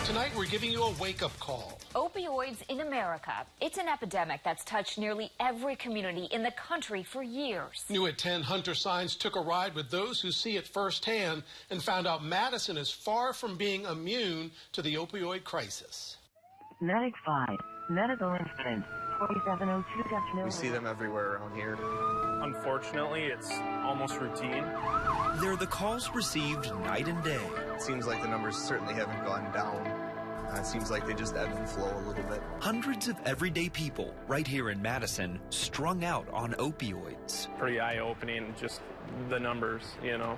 Tonight, we're giving you a wake-up call. Opioids in America. It's an epidemic that's touched nearly every community in the country for years. New at 10, Hunter Saenz took a ride with those who see it firsthand and found out Madison is far from being immune to the opioid crisis. Medic 5, medical incident, 4702. We see them everywhere around here. Unfortunately, it's almost routine. They're the calls received night and day. It seems like the numbers certainly haven't gone down. It seems like they just ebb and flow a little bit. Hundreds of everyday people right here in Madison strung out on opioids. Pretty eye-opening, just the numbers, you know.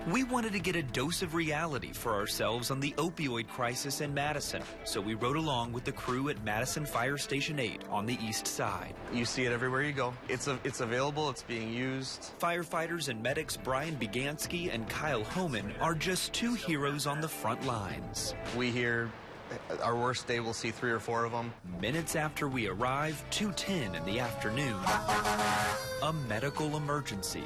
We wanted to get a dose of reality for ourselves on the opioid crisis in Madison, so we rode along with the crew at Madison Fire Station 8 on the east side. You see it everywhere you go. It's available, it's being used. Firefighters and medics Brian Begansky and Kyle Homan are just two heroes on the front lines. We hear our worst day, we'll see 3 or 4 of them. Minutes after we arrive, 2:10 in the afternoon, a medical emergency.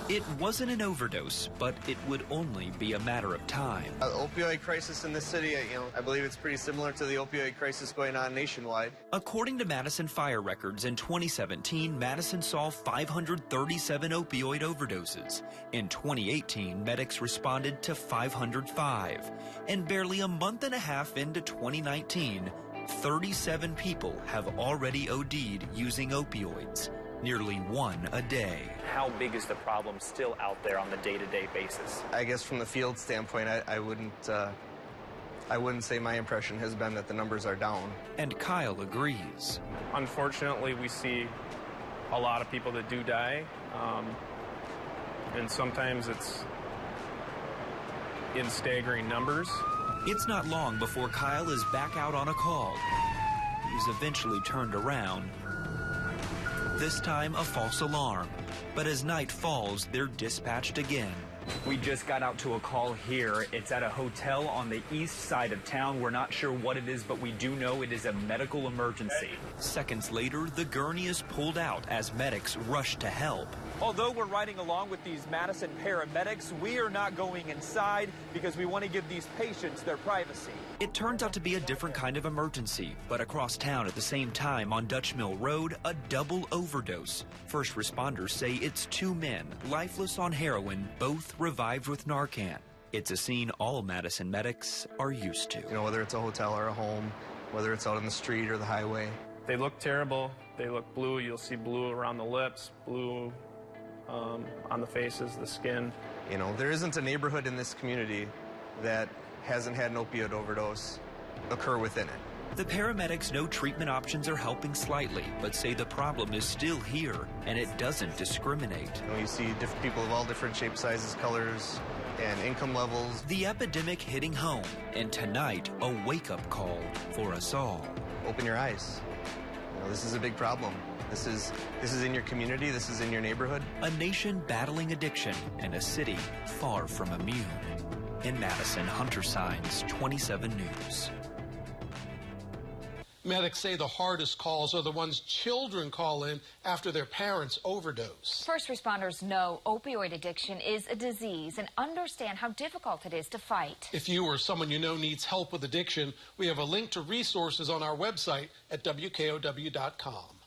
It wasn't an overdose, but it would only be a matter of time. The opioid crisis in this city, I believe it's pretty similar to the opioid crisis going on nationwide. According to Madison Fire records, in 2017, Madison saw 537 opioid overdoses. In 2018, medics responded to 505. And barely a month and a half into 2019, 37 people have already OD'd using opioids. Nearly 1 a day. How big is the problem still out there on the day-to-day basis? I guess from the field standpoint, I wouldn't say my impression has been that the numbers are down. And Kyle agrees. Unfortunately, we see a lot of people that do die, and sometimes it's in staggering numbers. It's not long before Kyle is back out on a call. He's eventually turned around. This time, a false alarm. But as night falls, they're dispatched again. We just got out to a call here. It's at a hotel on the east side of town. We're not sure what it is, but we do know it is a medical emergency. Seconds later, the gurney is pulled out as medics rush to help. Although we're riding along with these Madison paramedics, we are not going inside because we want to give these patients their privacy. It turns out to be a different kind of emergency, but across town at the same time on Dutch Mill Road, a double overdose. First responders say it's 2 men, lifeless on heroin, both revived with Narcan. It's a scene all Madison medics are used to. Whether it's a hotel or a home, whether it's out on the street or the highway. They look terrible. They look blue. You'll see blue around the lips, blue on the faces, the skin. There isn't a neighborhood in this community that hasn't had an opioid overdose occur within it. The paramedics know treatment options are helping slightly, but say the problem is still here, and it doesn't discriminate. You see different people of all different shapes, sizes, colors, and income levels. The epidemic hitting home, and tonight, a wake-up call for us all. Open your eyes. This is a big problem. This is in your community, this is in your neighborhood. A nation battling addiction and a city far from immune. In Madison, Hunter Saenz, 27 News. Medics say the hardest calls are the ones children call in after their parents overdose. First responders know opioid addiction is a disease and understand how difficult it is to fight. If you or someone you know needs help with addiction, we have a link to resources on our website at WKOW.com.